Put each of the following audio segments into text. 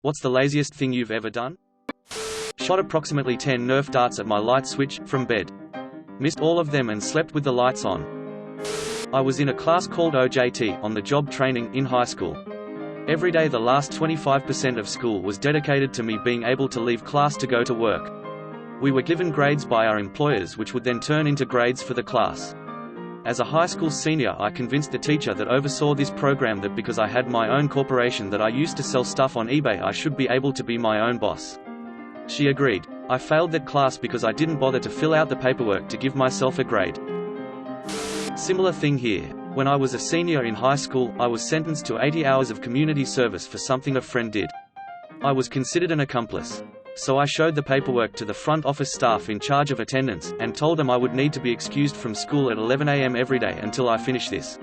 What's the laziest thing you've ever done? Shot approximately 10 Nerf darts at my light switch, from bed. Missed all of them and slept with the lights on. I was in a class called OJT, on the job training, in high school. Every day the last 25% of school was dedicated to me being able to leave class to go to work. We were given grades by our employers which would then turn into grades for the class. As a high school senior, I convinced the teacher that oversaw this program that because I had my own corporation that I used to sell stuff on eBay, I should be able to be my own boss. She agreed. I failed that class because I didn't bother to fill out the paperwork to give myself a grade. Similar thing here. When I was a senior in high school, I was sentenced to 80 hours of community service for something a friend did. I was considered an accomplice. So I showed the paperwork to the front office staff in charge of attendance, and told them I would need to be excused from school at 11 a.m. every day until I finish this.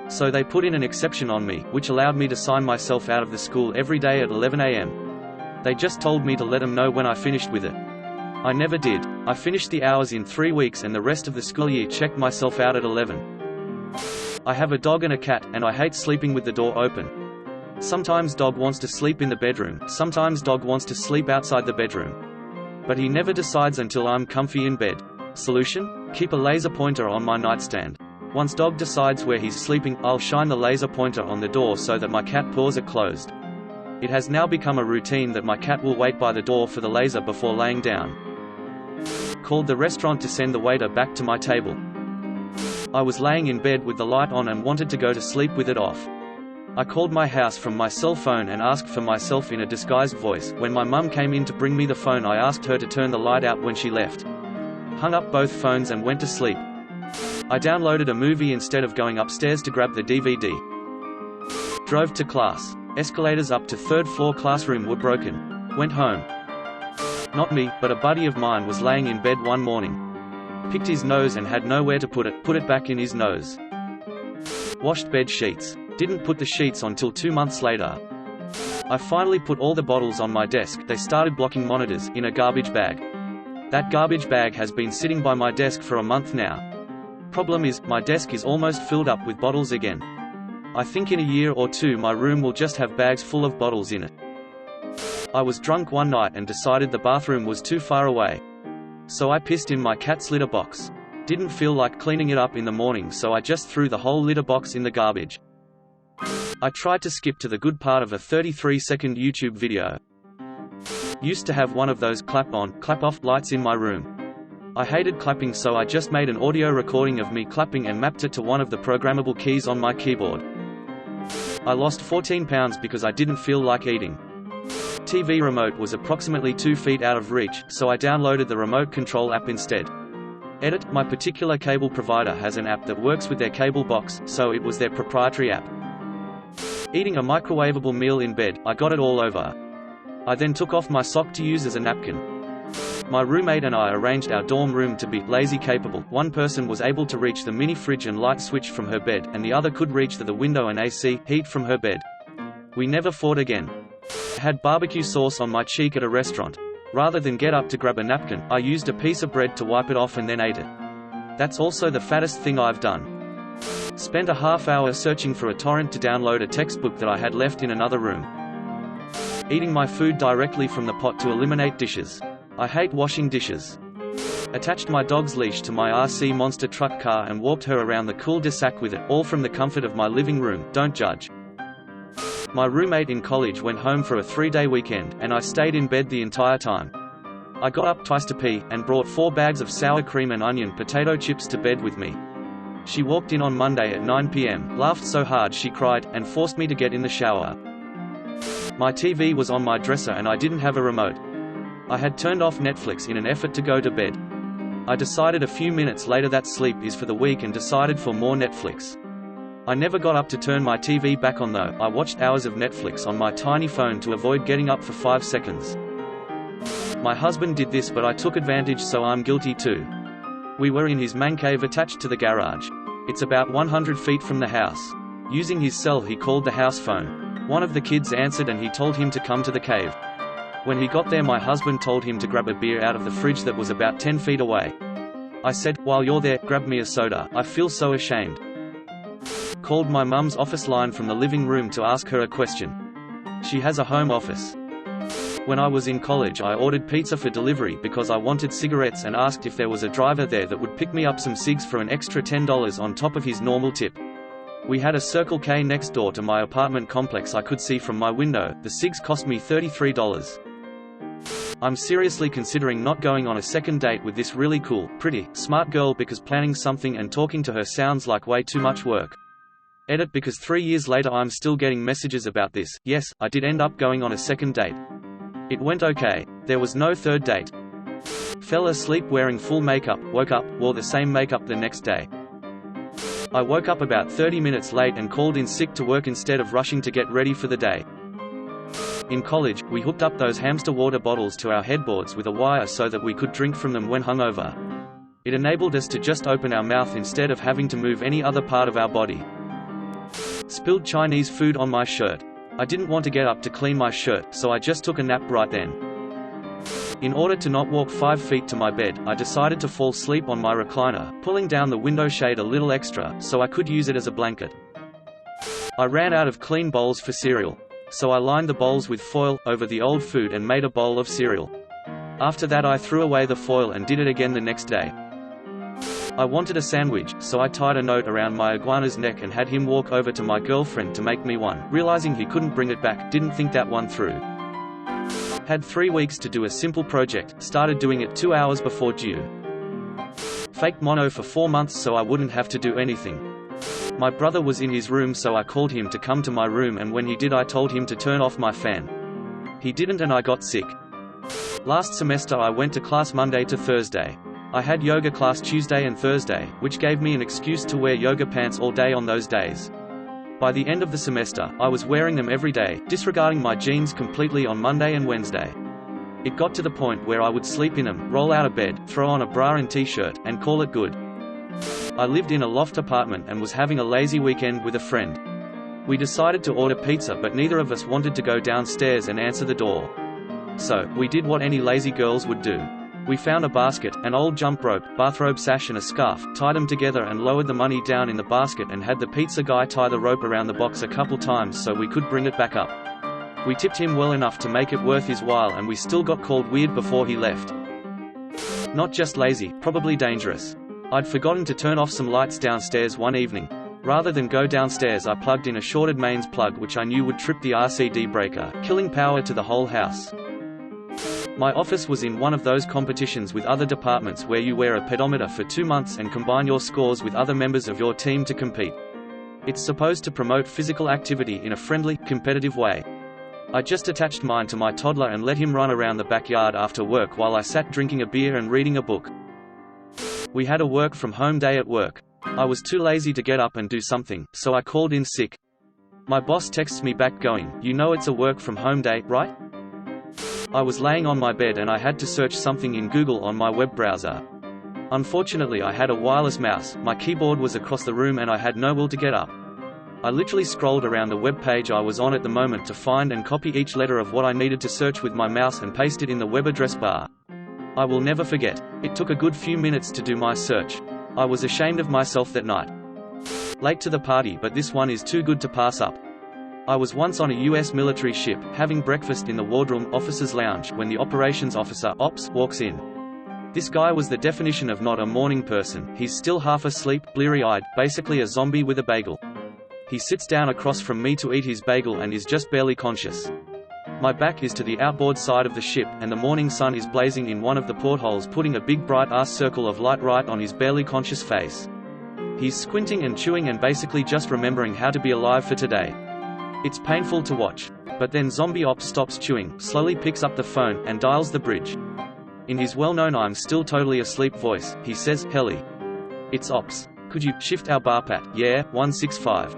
So they put in an exception on me, which allowed me to sign myself out of the school every day at 11 a.m. They just told me to let them know when I finished with it. I never did. I finished the hours in 3 weeks and the rest of the school year checked myself out at 11. I have a dog and a cat, and I hate sleeping with the door open. Sometimes dog wants to sleep in the bedroom, sometimes dog wants to sleep outside the bedroom. But he never decides until I'm comfy in bed. Solution? Keep a laser pointer on my nightstand. Once dog decides where he's sleeping, I'll shine the laser pointer on the door so that my cat paws are closed. It has now become a routine that my cat will wait by the door for the laser before laying down. Called the restaurant to send the waiter back to my table. I was laying in bed with the light on and wanted to go to sleep with it off. I called my house from my cell phone and asked for myself in a disguised voice. When my mum came in to bring me the phone, I asked her to turn the light out when she left. Hung up both phones and went to sleep. I downloaded a movie instead of going upstairs to grab the DVD. Drove to class. Escalators up to 3rd floor classroom were broken. Went home. Not me, but a buddy of mine was laying in bed one morning. Picked his nose and had nowhere to put it back in his nose. Washed bed sheets. Didn't put the sheets on till 2 months later. I finally put all the bottles on my desk, they started blocking monitors, in a garbage bag. That garbage bag has been sitting by my desk for a month now. Problem is, my desk is almost filled up with bottles again. I think in a year or two my room will just have bags full of bottles in it. I was drunk one night and decided the bathroom was too far away. So I pissed in my cat's litter box. Didn't feel like cleaning it up in the morning, so I just threw the whole litter box in the garbage. I tried to skip to the good part of a 33-second YouTube video. Used to have one of those clap-on, clap-off lights in my room. I hated clapping, so I just made an audio recording of me clapping and mapped it to one of the programmable keys on my keyboard. I lost 14 pounds because I didn't feel like eating. TV remote was approximately 2 feet out of reach, so I downloaded the remote control app instead. Edit, my particular cable provider has an app that works with their cable box, so it was their proprietary app. Eating a microwavable meal in bed, I got it all over. I then took off my sock to use as a napkin. My roommate and I arranged our dorm room to be lazy capable. One person was able to reach the mini fridge and light switch from her bed, and the other could reach the window and AC, heat from her bed. We never fought again. I had barbecue sauce on my cheek at a restaurant. Rather than get up to grab a napkin, I used a piece of bread to wipe it off and then ate it. That's also the fattest thing I've done. Spent a half hour searching for a torrent to download a textbook that I had left in another room. Eating my food directly from the pot to eliminate dishes. I hate washing dishes. Attached my dog's leash to my RC monster truck car and walked her around the cul-de-sac with it, all from the comfort of my living room. Don't judge. My roommate in college went home for a 3-day weekend, and I stayed in bed the entire time. I got up twice to pee, and brought 4 bags of sour cream and onion potato chips to bed with me. She walked in on Monday at 9 p.m., laughed so hard she cried, and forced me to get in the shower. My TV was on my dresser and I didn't have a remote. I had turned off Netflix in an effort to go to bed. I decided a few minutes later that sleep is for the weak and decided for more Netflix. I never got up to turn my TV back on though. I watched hours of Netflix on my tiny phone to avoid getting up for 5 seconds. My husband did this, but I took advantage, so I'm guilty too. We were in his man cave attached to the garage. It's about 100 feet from the house. Using his cell, he called the house phone. One of the kids answered and he told him to come to the cave. When he got there, my husband told him to grab a beer out of the fridge that was about 10 feet away. I said, "While you're there, grab me a soda, I feel so ashamed." Called my mum's office line from the living room to ask her a question. She has a home office. When I was in college I ordered pizza for delivery because I wanted cigarettes and asked if there was a driver there that would pick me up some cigs for an extra $10 on top of his normal tip. We had a Circle K next door to my apartment complex I could see from my window. The cigs cost me $33. I'm seriously considering not going on a second date with this really cool, pretty, smart girl because planning something and talking to her sounds like way too much work. Edit because 3 years later I'm still getting messages about this. Yes, I did end up going on a second date. It went okay. There was no third date. Fell asleep wearing full makeup, woke up, wore the same makeup the next day. I woke up about 30 minutes late and called in sick to work instead of rushing to get ready for the day. In college, we hooked up those hamster water bottles to our headboards with a wire so that we could drink from them when hungover. It enabled us to just open our mouth instead of having to move any other part of our body. Spilled Chinese food on my shirt. I didn't want to get up to clean my shirt, so I just took a nap right then. In order to not walk 5 feet to my bed, I decided to fall asleep on my recliner, pulling down the window shade a little extra, so I could use it as a blanket. I ran out of clean bowls for cereal. So I lined the bowls with foil, over the old food and made a bowl of cereal. After that I threw away the foil and did it again the next day. I wanted a sandwich, so I tied a note around my iguana's neck and had him walk over to my girlfriend to make me one. Realizing he couldn't bring it back, didn't think that one through. Had 3 weeks to do a simple project, started doing it 2 hours before due. Faked mono for 4 months so I wouldn't have to do anything. My brother was in his room so I called him to come to my room and when he did I told him to turn off my fan. He didn't and I got sick. Last semester I went to class Monday to Thursday. I had yoga class Tuesday and Thursday, which gave me an excuse to wear yoga pants all day on those days. By the end of the semester, I was wearing them every day, disregarding my jeans completely on Monday and Wednesday. It got to the point where I would sleep in them, roll out of bed, throw on a bra and t-shirt, and call it good. I lived in a loft apartment and was having a lazy weekend with a friend. We decided to order pizza but neither of us wanted to go downstairs and answer the door. So, we did what any lazy girls would do. We found a basket, an old jump rope, bathrobe sash and a scarf, tied them together and lowered the money down in the basket and had the pizza guy tie the rope around the box a couple times so we could bring it back up. We tipped him well enough to make it worth his while and we still got called weird before he left. Not just lazy, probably dangerous. I'd forgotten to turn off some lights downstairs one evening. Rather than go downstairs I plugged in a shorted mains plug which I knew would trip the RCD breaker, killing power to the whole house. My office was in one of those competitions with other departments where you wear a pedometer for 2 months and combine your scores with other members of your team to compete. It's supposed to promote physical activity in a friendly, competitive way. I just attached mine to my toddler and let him run around the backyard after work while I sat drinking a beer and reading a book. We had a work from home day at work. I was too lazy to get up and do something, so I called in sick. My boss texts me back going, "You know it's a work from home day, right?" I was laying on my bed and I had to search something in Google on my web browser. Unfortunately I had a wireless mouse, my keyboard was across the room and I had no will to get up. I literally scrolled around the web page I was on at the moment to find and copy each letter of what I needed to search with my mouse and paste it in the web address bar. I will never forget. It took a good few minutes to do my search. I was ashamed of myself that night. Late to the party but this one is too good to pass up. I was once on a US military ship, having breakfast in the wardroom officer's lounge when the operations officer, Ops, walks in. This guy was the definition of not a morning person. He's still half asleep, bleary-eyed, basically a zombie with a bagel. He sits down across from me to eat his bagel and is just barely conscious. My back is to the outboard side of the ship, and the morning sun is blazing in one of the portholes putting a big bright-ass circle of light right on his barely conscious face. He's squinting and chewing and basically just remembering how to be alive for today. It's painful to watch. But then Zombie Ops stops chewing, slowly picks up the phone, and dials the bridge. In his well-known "I'm still totally asleep" voice, he says, "Helly. It's Ops. Could you shift our bar pat? Yeah, 165.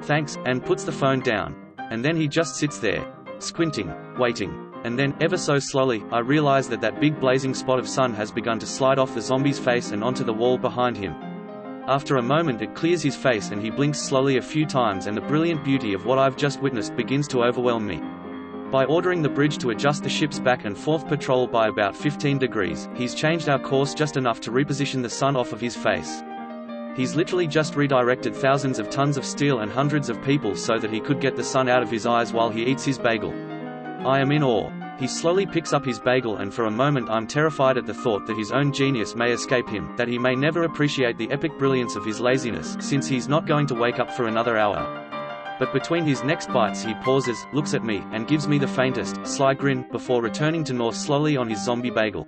Thanks," and puts the phone down. And then he just sits there, squinting, waiting. And then, ever so slowly, I realize that big blazing spot of sun has begun to slide off the zombie's face and onto the wall behind him. After a moment it clears his face and he blinks slowly a few times and the brilliant beauty of what I've just witnessed begins to overwhelm me. By ordering the bridge to adjust the ship's back and forth patrol by about 15 degrees, he's changed our course just enough to reposition the sun off of his face. He's literally just redirected thousands of tons of steel and hundreds of people so that he could get the sun out of his eyes while he eats his bagel. I am in awe. He slowly picks up his bagel, and for a moment I'm terrified at the thought that his own genius may escape him, that he may never appreciate the epic brilliance of his laziness, since he's not going to wake up for another hour. But between his next bites he pauses, looks at me, and gives me the faintest, sly grin, before returning to gnaw slowly on his zombie bagel.